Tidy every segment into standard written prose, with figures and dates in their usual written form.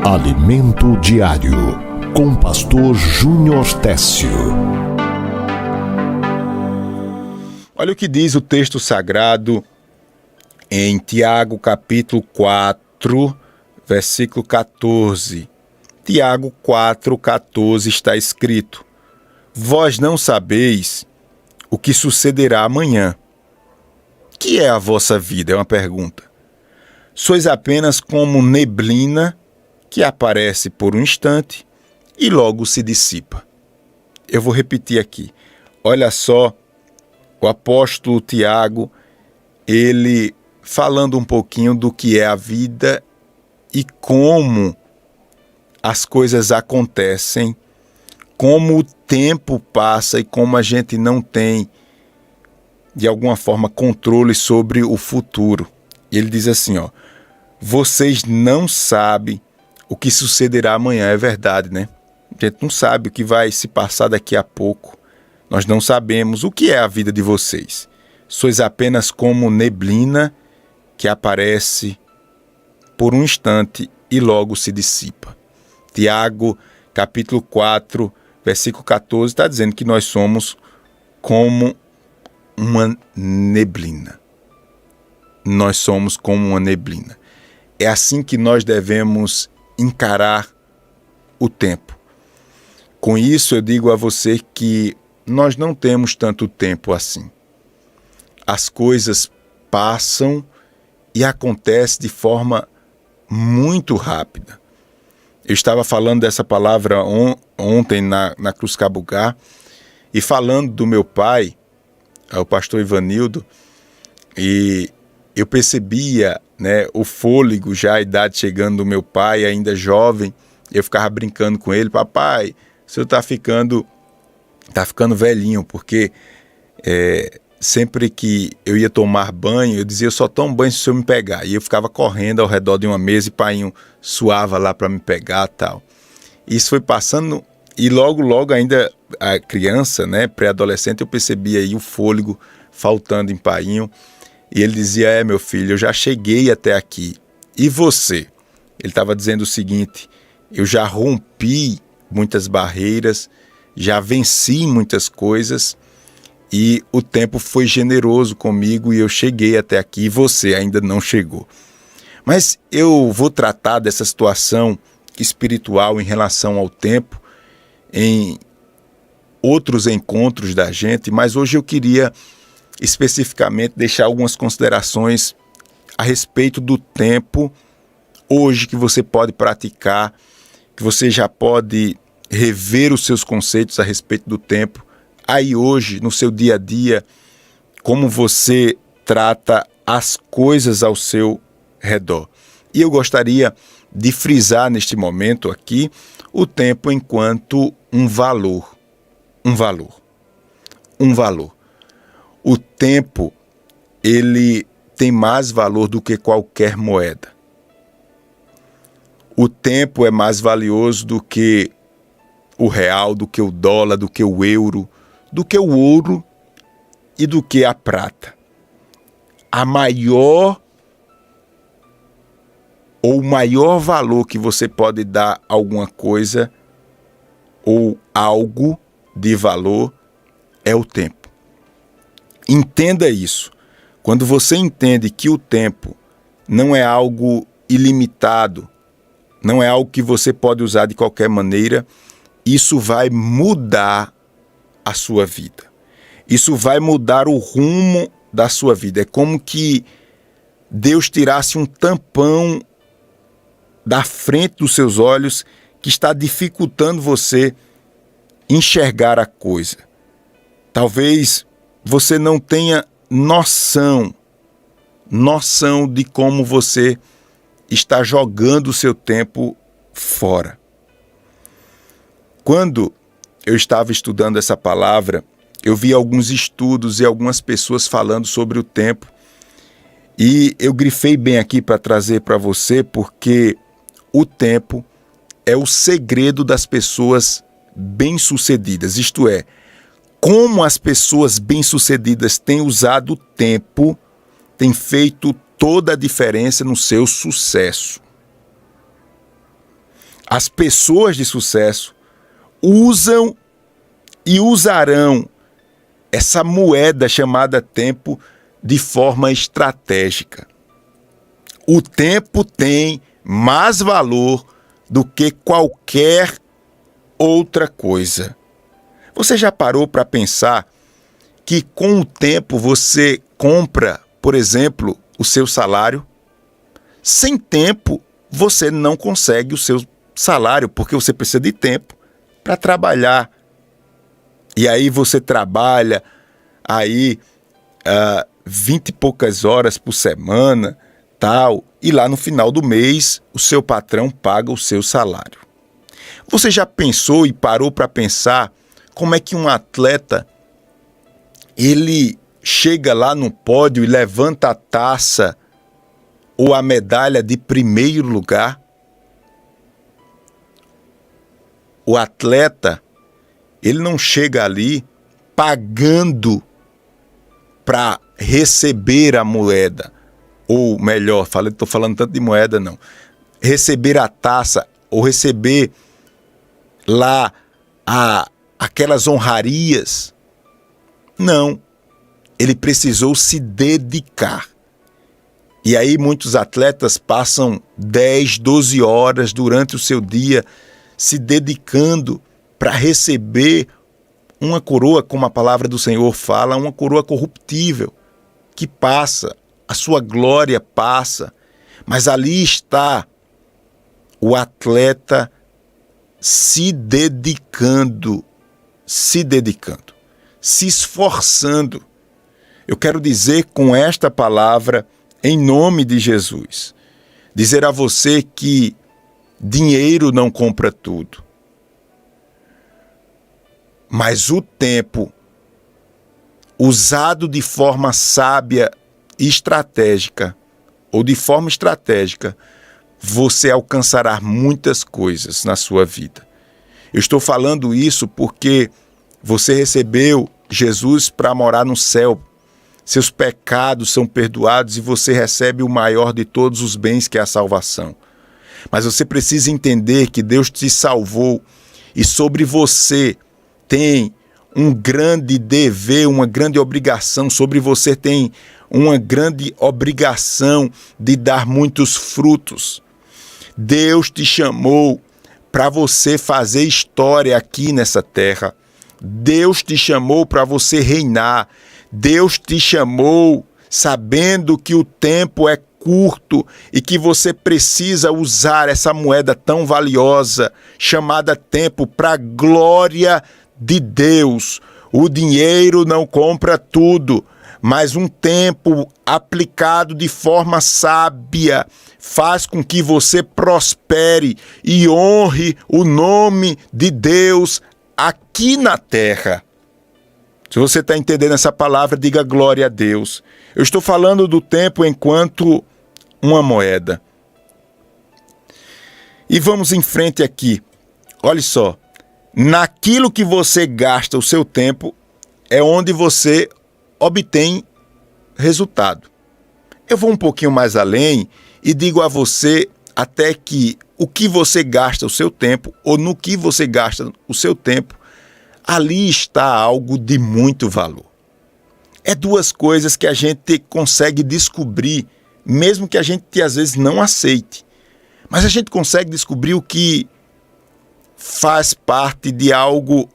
Alimento Diário, com Pastor Júnior Técio. Olha o que diz o texto sagrado em Tiago capítulo 4, versículo 14. Tiago 4, 14 está escrito: Vós não sabeis o que sucederá amanhã. Que é a vossa vida? É uma pergunta. Sois apenas como neblina que aparece por um instante e logo se dissipa. Eu vou repetir aqui. Olha só, o apóstolo Tiago, ele falando um pouquinho do que é a vida e como as coisas acontecem, como o tempo passa e como a gente não tem, de alguma forma, controle sobre o futuro. Ele diz assim, vocês não sabem o que sucederá amanhã. É verdade, né? A gente não sabe o que vai se passar daqui a pouco. Nós não sabemos o que é a vida de vocês. Sois apenas como neblina que aparece por um instante e logo se dissipa. Tiago, capítulo 4, versículo 14, está dizendo que nós somos como uma neblina. Nós somos como uma neblina. É assim que nós devemos encarar o tempo. Com isso, eu digo a você que nós não temos tanto tempo assim. As coisas passam e acontecem de forma muito rápida. Eu estava falando dessa palavra ontem na Cruz Cabugá e falando do meu pai, o pastor Ivanildo, e eu percebia, o fôlego, já a idade chegando do meu pai, ainda jovem. Eu ficava brincando com ele: papai, o senhor tá ficando velhinho, porque sempre que eu ia tomar banho, eu dizia: eu só tomo banho se o senhor me pegar. E eu ficava correndo ao redor de uma mesa e painho suava lá para me pegar e tal. Isso foi passando e logo ainda a criança, pré-adolescente, eu percebia aí o fôlego faltando em painho. E ele dizia: meu filho, eu já cheguei até aqui. E você? Ele estava dizendo o seguinte: eu já rompi muitas barreiras, já venci muitas coisas e o tempo foi generoso comigo e eu cheguei até aqui e você ainda não chegou. Mas eu vou tratar dessa situação espiritual em relação ao tempo em outros encontros da gente, mas hoje eu queria especificamente deixar algumas considerações a respeito do tempo hoje que você pode praticar, que você já pode rever os seus conceitos a respeito do tempo, aí hoje, no seu dia a dia, como você trata as coisas ao seu redor. E eu gostaria de frisar neste momento aqui o tempo enquanto um valor. O tempo, ele tem mais valor do que qualquer moeda. O tempo é mais valioso do que o real, do que o dólar, do que o euro, do que o ouro e do que a prata. O maior valor que você pode dar a alguma coisa ou algo de valor é o tempo. Entenda isso. Quando você entende que o tempo não é algo ilimitado, não é algo que você pode usar de qualquer maneira, isso vai mudar a sua vida. Isso vai mudar o rumo da sua vida. É como que Deus tirasse um tampão da frente dos seus olhos que está dificultando você enxergar a coisa. Talvez você não tenha noção de como você está jogando o seu tempo fora. Quando eu estava estudando essa palavra, eu vi alguns estudos e algumas pessoas falando sobre o tempo. E eu grifei bem aqui para trazer para você, porque o tempo é o segredo das pessoas bem-sucedidas. Isto é, como as pessoas bem-sucedidas têm usado o tempo, tem feito toda a diferença no seu sucesso. As pessoas de sucesso usam e usarão essa moeda chamada tempo de forma estratégica. O tempo tem mais valor do que qualquer outra coisa. Você já parou para pensar que com o tempo você compra, por exemplo, o seu salário? Sem tempo, você não consegue o seu salário, porque você precisa de tempo para trabalhar. E aí você trabalha aí 20 e poucas horas por semana, tal, e lá no final do mês o seu patrão paga o seu salário. Você já pensou e parou para pensar como é que um atleta ele chega lá no pódio e levanta a taça ou a medalha de primeiro lugar? O atleta, ele não chega ali pagando para receber a moeda, ou melhor, estou falando tanto de moeda não, receber a taça ou receber lá aquelas honrarias. Não, ele precisou se dedicar. E aí muitos atletas passam 10, 12 horas durante o seu dia se dedicando para receber uma coroa, como a palavra do Senhor fala, uma coroa corruptível, que passa, a sua glória passa, mas ali está o atleta se dedicando, se esforçando. Eu quero dizer com esta palavra, em nome de Jesus, dizer a você que dinheiro não compra tudo. Mas o tempo, usado de forma sábia e estratégica, ou de forma estratégica, você alcançará muitas coisas na sua vida. Eu estou falando isso porque você recebeu Jesus para morar no céu. Seus pecados são perdoados e você recebe o maior de todos os bens, que é a salvação. Mas você precisa entender que Deus te salvou e sobre você tem um grande dever, uma grande obrigação. Sobre você tem uma grande obrigação de dar muitos frutos. Deus te chamou para você fazer história aqui nessa terra. Deus te chamou para você reinar. Deus te chamou sabendo que o tempo é curto e que você precisa usar essa moeda tão valiosa chamada tempo para a glória de Deus. O dinheiro não compra tudo, mas um tempo aplicado de forma sábia faz com que você prospere e honre o nome de Deus aqui na terra. Se você está entendendo essa palavra, diga glória a Deus. Eu estou falando do tempo enquanto uma moeda. E vamos em frente aqui. Olha só, naquilo que você gasta o seu tempo é onde você obtém resultado. Eu vou um pouquinho mais além e digo a você até que o que você gasta o seu tempo, ou no que você gasta o seu tempo, ali está algo de muito valor. É duas coisas que a gente consegue descobrir, mesmo que a gente às vezes não aceite. Mas a gente consegue descobrir o que faz parte de algo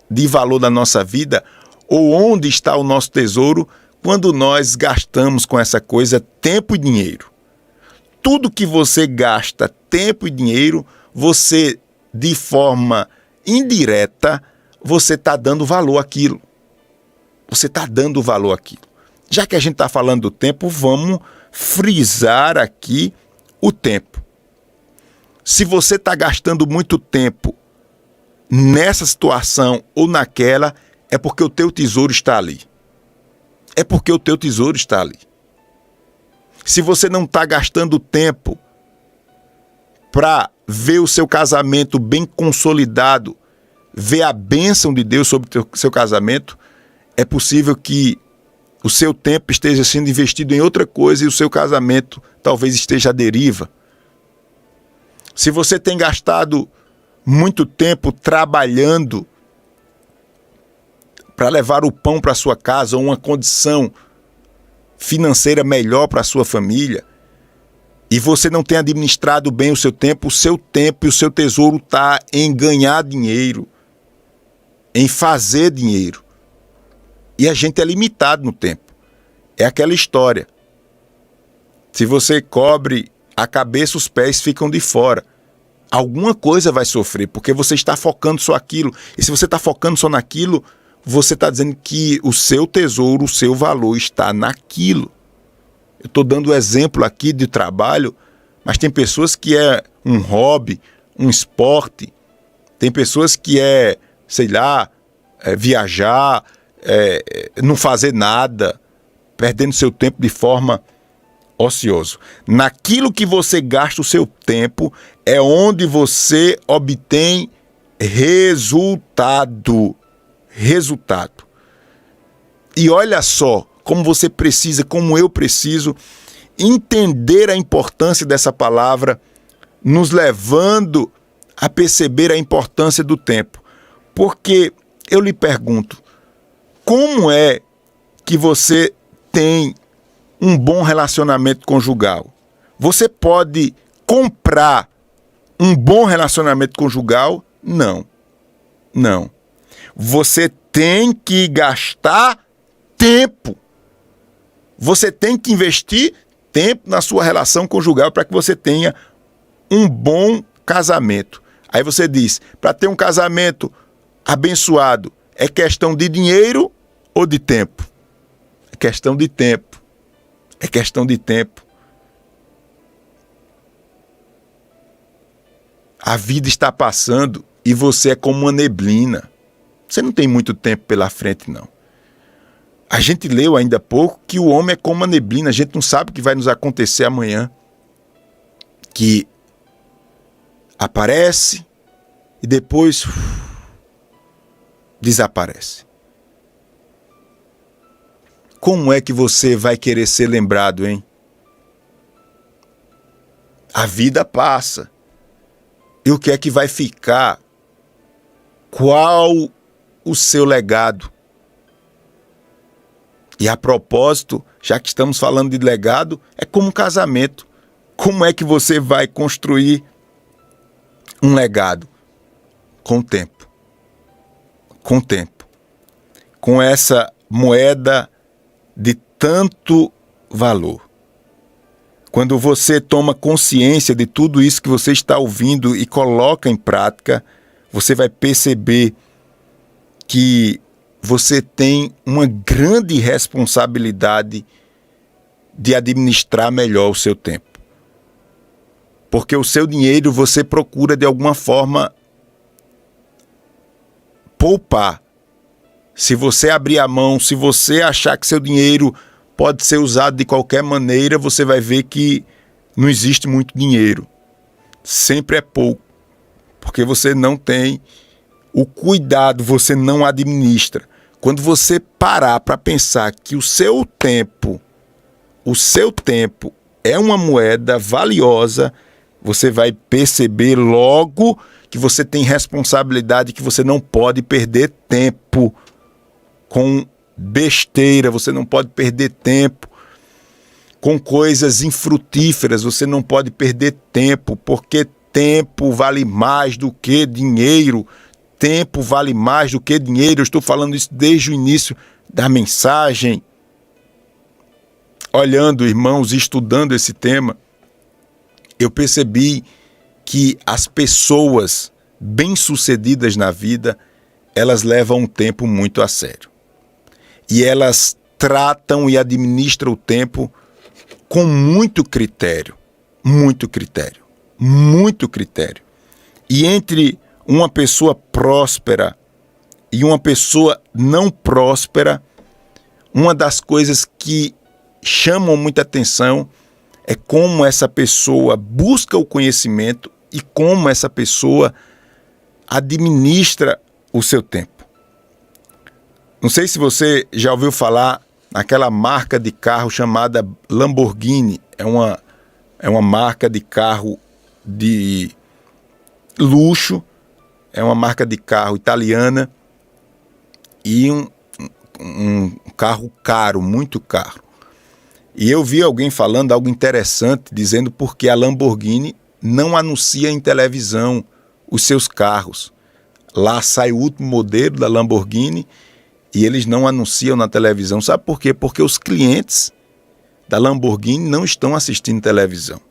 de valor da nossa vida, ou onde está o nosso tesouro, quando nós gastamos com essa coisa tempo e dinheiro. Tudo que você gasta tempo e dinheiro, você, de forma indireta, você está dando valor àquilo. Você está dando valor àquilo. Já que a gente está falando do tempo, vamos frisar aqui o tempo. Se você está gastando muito tempo nessa situação ou naquela, é porque o teu tesouro está ali. É porque o teu tesouro está ali. Se você não está gastando tempo para ver o seu casamento bem consolidado, ver a bênção de Deus sobre o seu casamento, é possível que o seu tempo esteja sendo investido em outra coisa e o seu casamento talvez esteja à deriva. Se você tem gastado muito tempo trabalhando para levar o pão para sua casa ou uma condição financeira melhor para a sua família, e você não tem administrado bem o seu tempo e o seu tesouro está em ganhar dinheiro, em fazer dinheiro. E a gente é limitado no tempo. É aquela história. Se você cobre a cabeça, os pés ficam de fora. Alguma coisa vai sofrer, porque você está focando só aquilo. E se você está focando só naquilo, você está dizendo que o seu tesouro, o seu valor está naquilo. Eu estou dando exemplo aqui de trabalho, mas tem pessoas que é um hobby, um esporte. Tem pessoas que viajar, não fazer nada, perdendo seu tempo de forma ociosa. Naquilo que você gasta o seu tempo é onde você obtém resultado. E olha só como você precisa, como eu preciso, entender a importância dessa palavra, nos levando a perceber a importância do tempo. Porque eu lhe pergunto, como é que você tem um bom relacionamento conjugal? Você pode comprar um bom relacionamento conjugal? Não. Você tem que gastar tempo. Você tem que investir tempo na sua relação conjugal para que você tenha um bom casamento. Aí você diz, para ter um casamento abençoado, é questão de dinheiro ou de tempo? É questão de tempo. É questão de tempo. A vida está passando e você é como uma neblina. Você não tem muito tempo pela frente, não. A gente leu ainda há pouco que o homem é como uma neblina. A gente não sabe o que vai nos acontecer amanhã. Que aparece e depois desaparece. Como é que você vai querer ser lembrado, hein? A vida passa. E o que é que vai ficar? Qual o seu legado? E a propósito, já que estamos falando de legado, é como um casamento. Como é que você vai construir um legado? Com o tempo. Com o tempo. Com essa moeda de tanto valor. Quando você toma consciência de tudo isso que você está ouvindo e coloca em prática, você vai perceber que você tem uma grande responsabilidade de administrar melhor o seu tempo. Porque o seu dinheiro você procura de alguma forma poupar. Se você abrir a mão, se você achar que seu dinheiro pode ser usado de qualquer maneira, você vai ver que não existe muito dinheiro. Sempre é pouco. Porque você não tem o cuidado, você não administra. Quando você parar para pensar que o seu tempo é uma moeda valiosa, você vai perceber logo que você tem responsabilidade, que você não pode perder tempo com besteira, você não pode perder tempo com coisas infrutíferas, você não pode perder tempo, porque tempo vale mais do que dinheiro. Tempo vale mais do que dinheiro. Eu estou falando isso desde o início da mensagem. Olhando, irmãos, estudando esse tema, eu percebi que as pessoas bem-sucedidas na vida, elas levam um tempo muito a sério. E elas tratam e administram o tempo com muito critério. Muito critério. Muito critério. E entre uma pessoa próspera e uma pessoa não próspera, uma das coisas que chamam muita atenção é como essa pessoa busca o conhecimento e como essa pessoa administra o seu tempo. Não sei se você já ouviu falar naquela marca de carro chamada Lamborghini. É uma marca de carro luxo, é uma marca de carro italiana e um carro caro, muito caro. E eu vi alguém falando algo interessante, dizendo porque a Lamborghini não anuncia em televisão os seus carros. Lá sai o último modelo da Lamborghini e eles não anunciam na televisão. Sabe por quê? Porque os clientes da Lamborghini não estão assistindo televisão.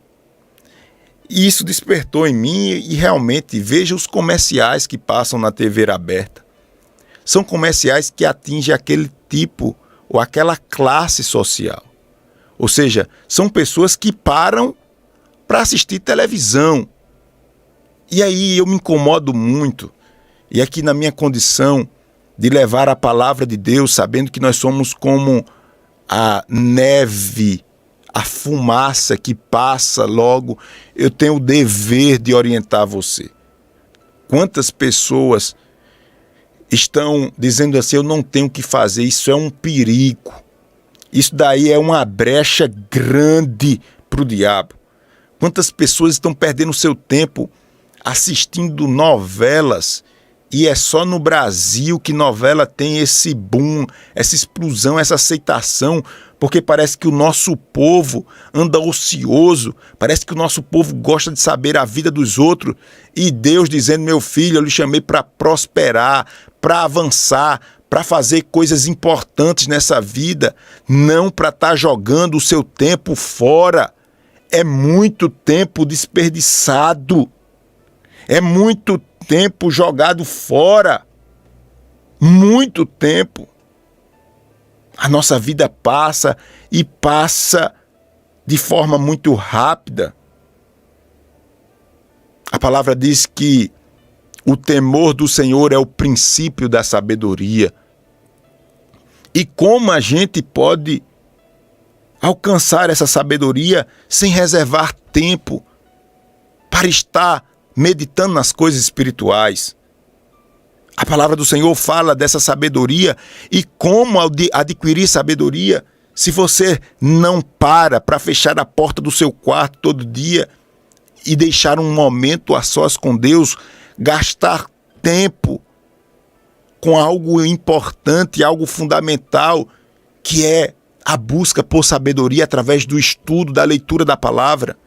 E isso despertou em mim e realmente veja os comerciais que passam na TV aberta. São comerciais que atingem aquele tipo ou aquela classe social. Ou seja, são pessoas que param para assistir televisão. E aí eu me incomodo muito. E aqui na minha condição de levar a palavra de Deus, sabendo que nós somos como a neve, a fumaça que passa logo, eu tenho o dever de orientar você. Quantas pessoas estão dizendo assim, eu não tenho o que fazer, isso é um perigo. Isso daí é uma brecha grande para o diabo. Quantas pessoas estão perdendo seu tempo assistindo novelas, e é só no Brasil que novela tem esse boom, essa explosão, essa aceitação, porque parece que o nosso povo anda ocioso, parece que o nosso povo gosta de saber a vida dos outros, e Deus dizendo, meu filho, eu lhe chamei para prosperar, para avançar, para fazer coisas importantes nessa vida, não para estar jogando o seu tempo fora. É muito tempo desperdiçado, é muito tempo jogado fora, muito tempo. A nossa vida passa e passa de forma muito rápida. A palavra diz que o temor do Senhor é o princípio da sabedoria. E como a gente pode alcançar essa sabedoria sem reservar tempo para estar meditando nas coisas espirituais? A palavra do Senhor fala dessa sabedoria e como adquirir sabedoria se você não para fechar a porta do seu quarto todo dia e deixar um momento a sós com Deus, gastar tempo com algo importante, algo fundamental, que é a busca por sabedoria através do estudo, da leitura da palavra,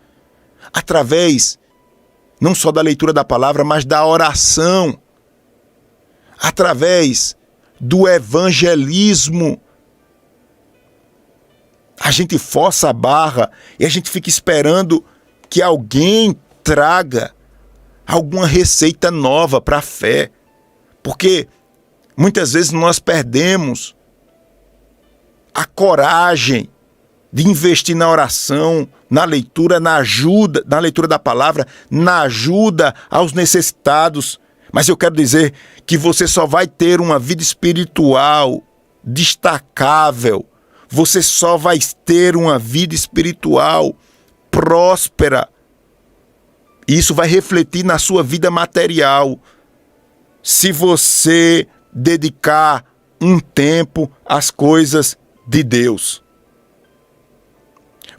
através não só da leitura da palavra, mas da oração, através do evangelismo. A gente força a barra e a gente fica esperando que alguém traga alguma receita nova para a fé, porque muitas vezes nós perdemos a coragem de investir na oração, na leitura, na ajuda, na leitura da palavra, na ajuda aos necessitados. Mas eu quero dizer que você só vai ter uma vida espiritual destacável, você só vai ter uma vida espiritual próspera. Isso vai refletir na sua vida material, se você dedicar um tempo às coisas de Deus.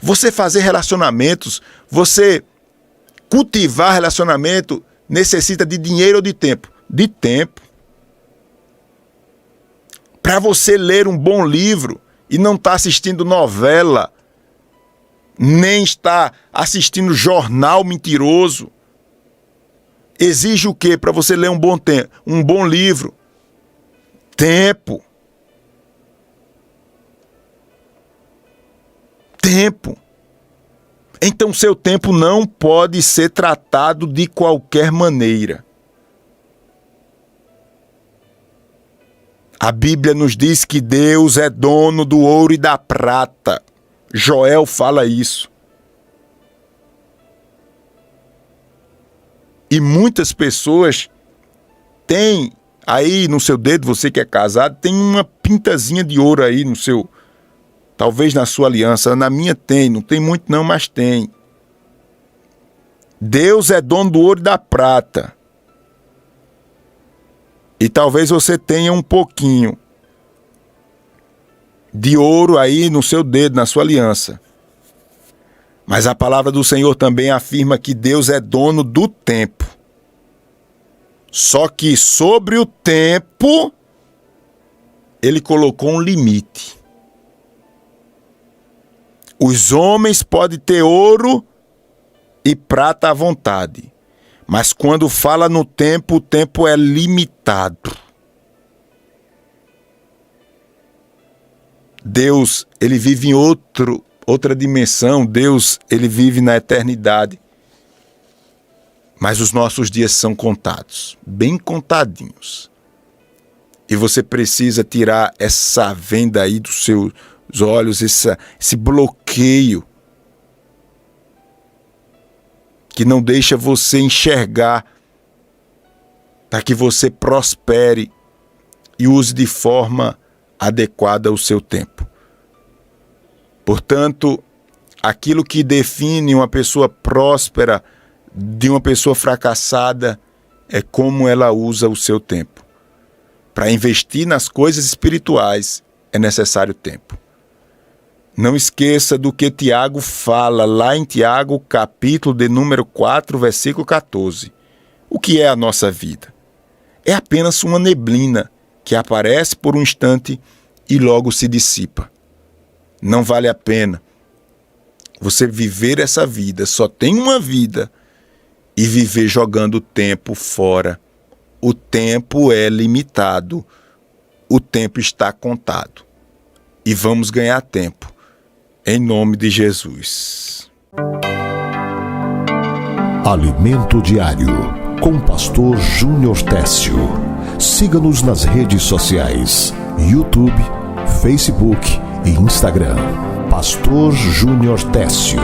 Você fazer relacionamentos, você cultivar relacionamento, necessita de dinheiro ou de tempo? De tempo. Para você ler um bom livro e não estar assistindo novela, nem estar assistindo jornal mentiroso, exige o quê para você ler um bom livro? Tempo. Tempo. Então seu tempo não pode ser tratado de qualquer maneira. A Bíblia nos diz que Deus é dono do ouro e da prata. Joel fala isso. E muitas pessoas têm aí no seu dedo, você que é casado, tem uma pintazinha de ouro aí no seu, talvez na sua aliança. Na minha tem, não tem muito não, mas tem. Deus é dono do ouro e da prata. E talvez você tenha um pouquinho de ouro aí no seu dedo, na sua aliança. Mas a palavra do Senhor também afirma que Deus é dono do tempo. Só que sobre o tempo, ele colocou um limite. Os homens podem ter ouro e prata à vontade, mas quando fala no tempo, o tempo é limitado. Deus, ele vive em outra dimensão. Deus, ele vive na eternidade. Mas os nossos dias são contados, bem contadinhos. E você precisa tirar essa venda aí dos seus olhos, esse bloqueio que não deixa você enxergar, para que você prospere e use de forma adequada o seu tempo. Portanto, aquilo que define uma pessoa próspera de uma pessoa fracassada é como ela usa o seu tempo. Para investir nas coisas espirituais é necessário tempo. Não esqueça do que Tiago fala lá em Tiago, capítulo de número 4, versículo 14. O que é a nossa vida? É apenas uma neblina que aparece por um instante e logo se dissipa. Não vale a pena você viver essa vida, só tem uma vida, e viver jogando o tempo fora. O tempo é limitado, o tempo está contado. E vamos ganhar tempo, em nome de Jesus. Alimento Diário, com Pastor Júnior Técio. Siga-nos nas redes sociais, YouTube, Facebook e Instagram. Pastor Júnior Técio.